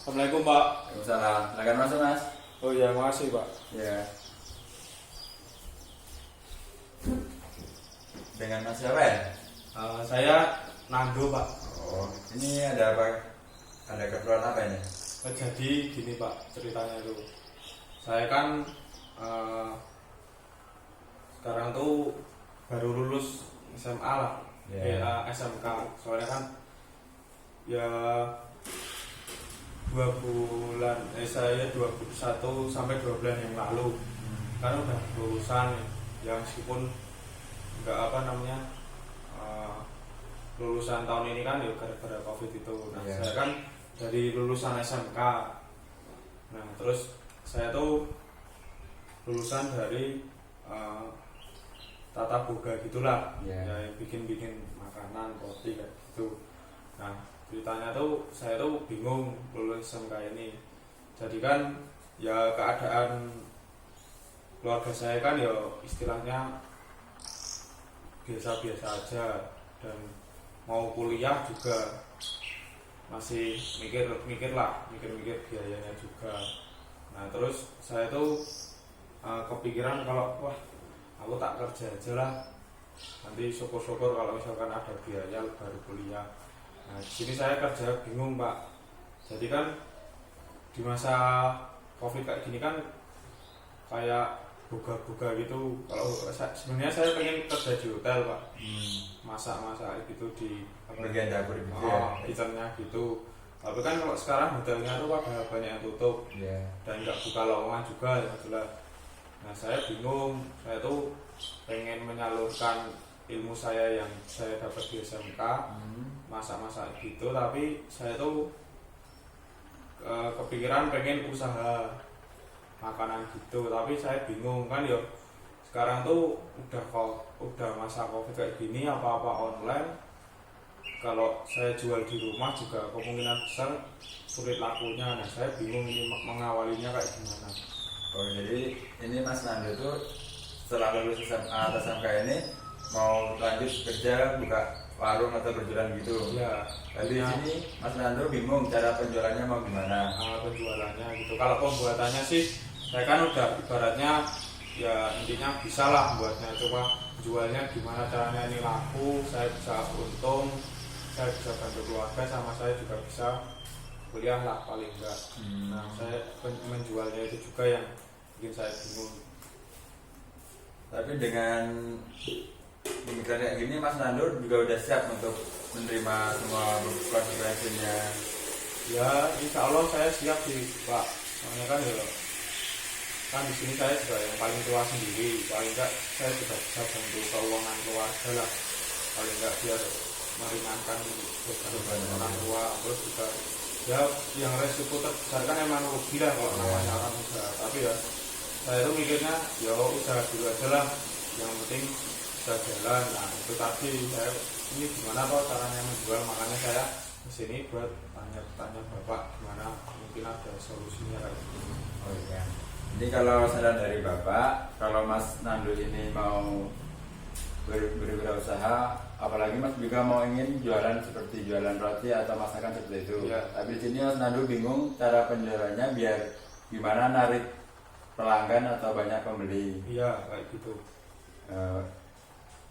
Assalamualaikum Pak. Waalaikumsalam. Silakan masuk Mas. Oh iya, makasih Pak. Ya. Dengan Mas siapa ya? Saya Nando Pak. Oh, ini ada apa? Ada keperluan apa ini? Jadi gini Pak ceritanya itu. Saya kan sekarang tuh baru lulus SMA lah, SMK. Soalnya kan ya 21 sampai 2 bulan yang lalu kan udah lulusan ya, meskipun nggak lulusan tahun ini kan ya gara-gara COVID itu. Nah saya kan dari lulusan SMK. Nah terus saya tuh lulusan dari tata boga gitulah, ya yang bikin makanan roti kayak gitu. Nah ceritanya tuh saya tuh bingung lulus SMK ini. Jadi kan ya keadaan keluarga saya kan ya istilahnya biasa-biasa aja, dan mau kuliah juga masih mikir biayanya juga. Nah terus saya tuh kepikiran kalau wah aku tak kerja aja lah, nanti syukur-syukur kalau misalkan ada biaya baru kuliah. Nah di sini saya kerja bingung Pak. Jadi kan di masa COVID kayak gini kan kayak buka-buka gitu. Kalau sebenarnya saya pengen kerja di hotel Pak, masak-masak gitu di bagian dapur gitu ya. kitchennya gitu. Tapi kan kalau sekarang hotelnya tuh pada banyak yang tutup, dan nggak buka lowongan juga ya jelas. Nah saya bingung, saya tuh pengen menyalurkan ilmu saya yang saya dapat di SMK, masak-masak gitu, tapi saya tuh kepikiran pengen usaha makanan gitu, tapi saya bingung kan ya sekarang tuh udah masa COVID kayak gini, apa-apa online. Kalau saya jual di rumah juga kemungkinan besar sulit lakunya. Nah saya bingung ini mengawalinya kayak gimana. Oh jadi ini Mas Nando itu setelah lulus SMA atau SMK ini mau lanjut kerja buka warung atau berjualan gitu. Ya. Tapi di sini Mas Nando bingung cara penjualannya mau gimana. Penjualannya gitu. Kalau pembuatannya sih saya kan udah ibaratnya ya intinya bisa lah buatnya, cuma jualnya gimana caranya ini laku, saya bisa untung, saya bisa bantu keluarga, sama saya juga bisa kuliah lah paling enggak. Nah saya menjualnya itu juga yang bikin saya bingung. Tapi dengan pemikiran kayak gini Mas Nando juga udah siap untuk menerima semua konsekuensinya. Ya insya Allah saya siap sih Pak. Soalnya kan ya kan di sini saya juga yang paling tua sendiri, paling enggak saya juga bisa bantu keuangan keluarga lah, paling enggak biar meringankan beban orang tua. Terus juga ya yang resiko terbesar kan emang rugi lah kalau namanya orang usaha. Tapi ya saya tuh mikirnya ya usaha dulu aja lah, yang penting bisa jalan. Nah itu tadi saya ini gimana kok caranya menjual, makanya saya kesini buat tanya Bapak gimana mungkin ada solusinya kayak gini. Oh iya. Jadi kalau saran dari Bapak, kalau Mas Nando ini mau berwirausaha, apalagi Mas juga mau ingin jualan seperti jualan roti atau masakan seperti itu. Tapi di sini Mas Nando bingung cara penjualannya biar gimana narik pelanggan atau banyak pembeli. Iya kayak gitu.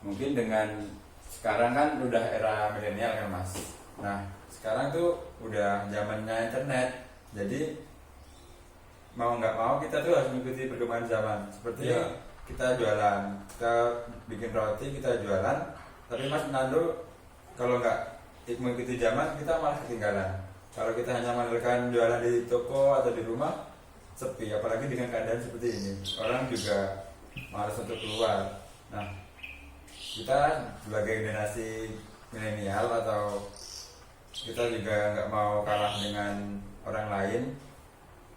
Mungkin dengan sekarang kan udah era milenial kan Mas. Nah sekarang tuh udah zamannya internet, jadi mau nggak mau kita tuh harus mengikuti perkembangan zaman. Seperti kita jualan, kita bikin roti, kita jualan. Tapi Mas Nando kalau nggak mengikuti zaman, kita malah ketinggalan. Kalau kita hanya mengandalkan jualan di toko atau di rumah, sepi. Apalagi dengan keadaan seperti ini, orang juga malas untuk keluar. Nah kita sebagai generasi milenial atau kita juga nggak mau kalah dengan orang lain,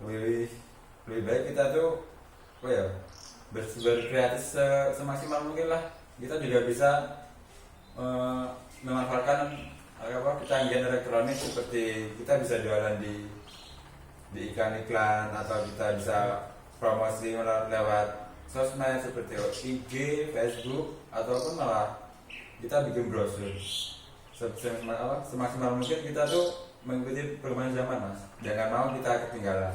lebih baik kita tuh berkreatif semaksimal mungkin lah. Kita juga bisa memanfaatkan kecanggihan elektronik, seperti kita bisa jualan di iklan-iklan, atau kita bisa promosi lewat sosmed seperti IG, Facebook, ataupun malah kita bikin brosur. semaksimal mungkin kita tuh mengikuti perkembangan zaman mas, jangan mau kita ketinggalan.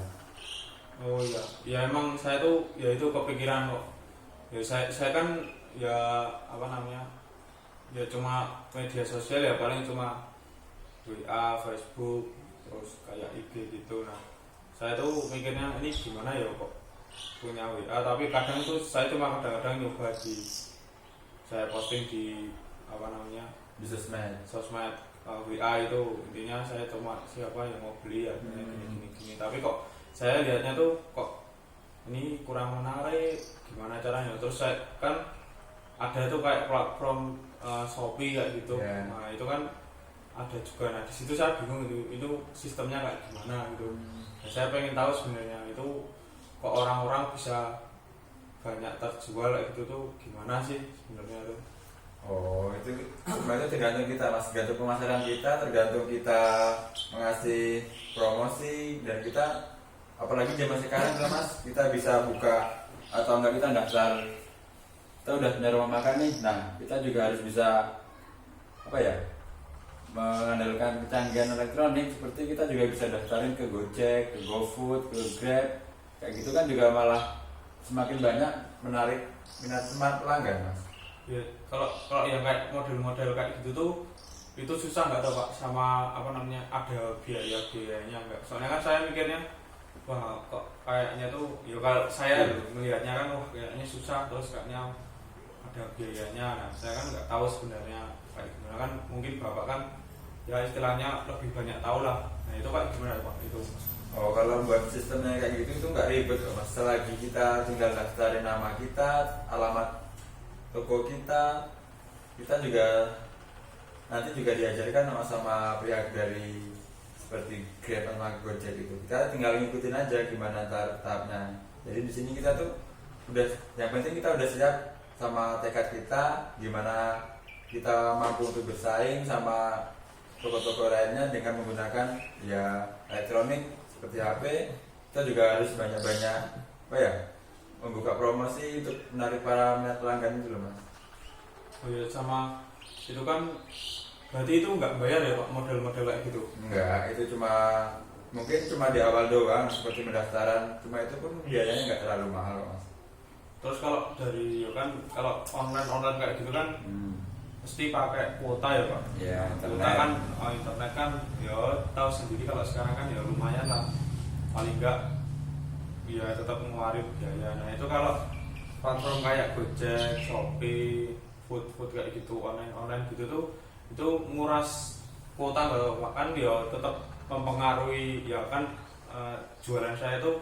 Oh iya, ya emang saya tuh ya itu kepikiran kok. Ya saya kan ya apa namanya, ya cuma media sosial ya paling cuma WA, Facebook, terus kayak IG gitu. Nah saya tuh mikirnya ini gimana ya kok punya WA, tapi kadang tuh saya cuma kadang-kadang nyoba saya posting di apa namanya Di sosmed WA itu intinya saya cuma siapa yang mau beli ya gini. Tapi kok saya lihatnya tuh kok ini kurang menarik, gimana caranya? Terus saya kan ada tuh kayak platform Shopee kayak gitu. Yeah. Nah itu kan ada juga. Nah di situ saya bingung itu sistemnya kayak gimana gitu. Nah, saya pengen tahu sebenarnya itu kok orang-orang bisa banyak terjual kayak gitu tuh gimana sih sebenarnya tuh? Oh itu sebenarnya tergantung kita mas, tergantung pemasaran kita, tergantung kita mengasih promosi, dan kita apalagi zaman sekarang kan mas, kita bisa buka atau enggak kita daftar, kita udah punya rumah makan nih, nah kita juga harus bisa apa ya, mengandalkan kecanggihan elektronik, seperti kita juga bisa daftarin ke Gojek, ke GoFood, ke Grab, kayak gitu kan juga malah semakin banyak menarik minat pelanggan mas. Ya, kalau yang kayak model-model kayak gitu tuh itu susah nggak tau pak sama apa namanya ada biayanya nggak? Soalnya kan saya mikirnya wah kok kayaknya tuh ya kalau saya melihatnya kan wah kayaknya susah, terus kayaknya ada biayanya. Nah saya kan nggak tahu sebenarnya kayak gimana, kan mungkin bapak kan ya istilahnya lebih banyak tahu lah. Nah itu pak gimana pak itu? Oh kalau buat sistemnya kayak gitu itu nggak ribet kok mas, selagi kita tinggal daftarin nama kita, alamat toko kita juga nanti juga diajarkan sama pihak dari seperti Grab sama Gojek itu, kita tinggal ngikutin aja gimana tahapnya. Jadi di sini kita tuh udah, yang penting kita udah siap sama tekad kita, gimana kita mampu untuk bersaing sama toko-toko lainnya dengan menggunakan ya elektronik seperti HP. Kita juga harus banyak-banyak apa ya, membuka promosi untuk menarik para minat pelanggan itu loh mas. Oh ya, sama itu kan berarti itu nggak bayar ya pak model-model kayak gitu? Enggak, itu mungkin cuma di awal doang seperti pendaftaran, cuma itu pun biayanya nggak terlalu mahal mas. Terus kalau dari ya kan kalau online kayak gitu kan mesti pakai kuota ya pak? Ya, Kuota kan internet kan ya tahu sendiri kalau sekarang kan ya lumayan lah, paling enggak ya tetap mengeluarkan biaya. Nah itu kalau platform kayak Gojek, Shopee, food kayak gitu, online gitu tuh itu nguras kuota nggak Pak? Kan ya tetap mempengaruhi ya kan, jualan saya tuh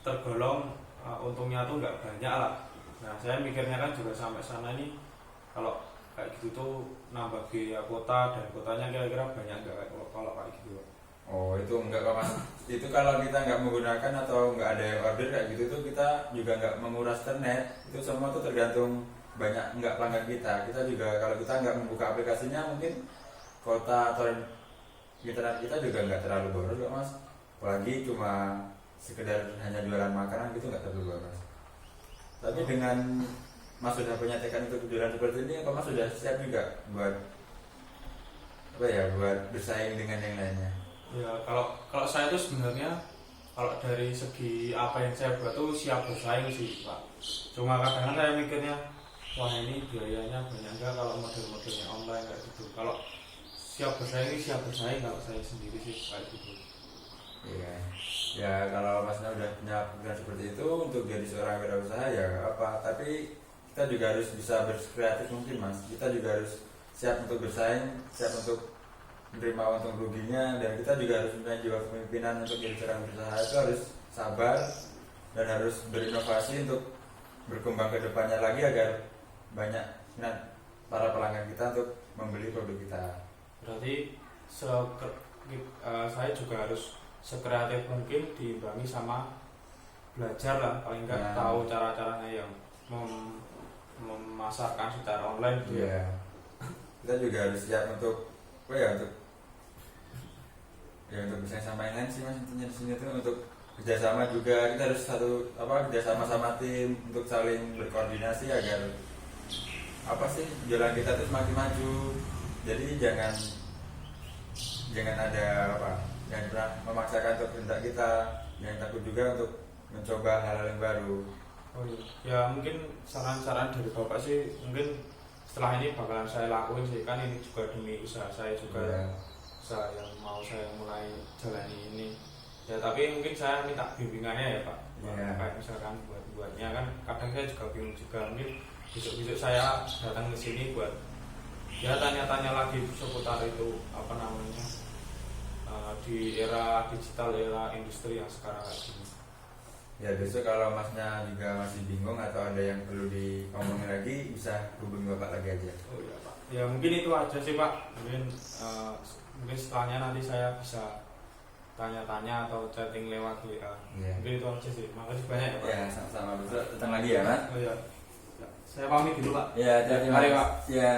tergolong untungnya tuh nggak banyak lah. Nah saya mikirnya kan juga sampai sana nih kalau kayak gitu tuh nambah biaya kuota, dan kuotanya kira-kira banyak nggak kalau kayak gitu Pak? Oh itu enggak kok mas, itu kalau kita nggak menggunakan atau nggak ada yang order kayak gitu tuh kita juga nggak menguras internet, itu semua tuh tergantung banyak nggak pelanggan kita juga kalau kita nggak membuka aplikasinya mungkin kuota atau internet kita juga nggak terlalu boros kok mas, apalagi cuma sekedar hanya jualan makanan gitu nggak terlalu boros. Tapi dengan mas sudah punya tekad untuk jualan seperti ini, apa mas sudah siap juga buat apa ya, buat bersaing dengan yang lainnya? Ya kalau saya tuh sebenarnya kalau dari segi apa yang saya buat tuh siap bersaing sih Pak. Cuma kadang-kadang saya mikirnya wah ini biayanya banyak enggak kalau model-modelnya online kayak gitu. Kalau siap bersaing kalau saya sendiri sih kayak gitu. Iya. Ya kalau masnya udah punya pikiran seperti itu untuk jadi seorang wirausaha ya gak apa, tapi kita juga harus bisa berkreatif mungkin mas. Kita juga harus siap untuk bersaing, siap untuk menerima untung ruginya, dan kita juga harus punya jiwa kepemimpinan untuk jadi seorang berusaha. Itu harus sabar dan harus berinovasi untuk berkembang ke depannya lagi agar banyak para pelanggan kita untuk membeli produk kita. Berarti saya juga harus sekreatif mungkin diimbangi sama belajar lah, paling enggak tahu cara-caranya yang memasarkan secara online gitu ya. Kita juga harus siap untuk untuk bisa sama yang lain sih mas, intinya di sini tuh untuk kerjasama juga. Kita harus kerjasama sama tim untuk saling berkoordinasi agar jualan kita tuh semakin maju Jadi jangan ada apa, jangan pernah memaksakan untuk kehendak kita, jangan takut juga untuk mencoba hal-hal yang baru. Oh iya, ya mungkin saran-saran dari bapak sih mungkin setelah ini bakalan saya lakuin sih, kan ini juga demi usaha saya juga, usaha yang mau saya mulai jalani ini. Ya tapi mungkin saya minta bimbingannya ya Pak. Kayak misalkan buatnya kan kadang saya juga bingung juga, mungkin besok saya datang ke sini buat ya tanya-tanya lagi seputar itu apa namanya, di era digital, era industri yang sekarang kayak gini. Ya besok kalau masnya juga masih bingung atau ada yang perlu diomongin lagi, bisa hubungi bapak lagi aja. Oh iya Pak. Ya mungkin itu aja sih Pak. Mungkin setelahnya nanti saya bisa tanya-tanya atau chatting lewat WA. Mungkin itu aja sih. Makasih banyak ya Pak. Ya sama-sama, besok datang lagi ya Mas. Oh iya. Ya, saya pamit dulu Pak. Ya, terima kasih Pak. Ya.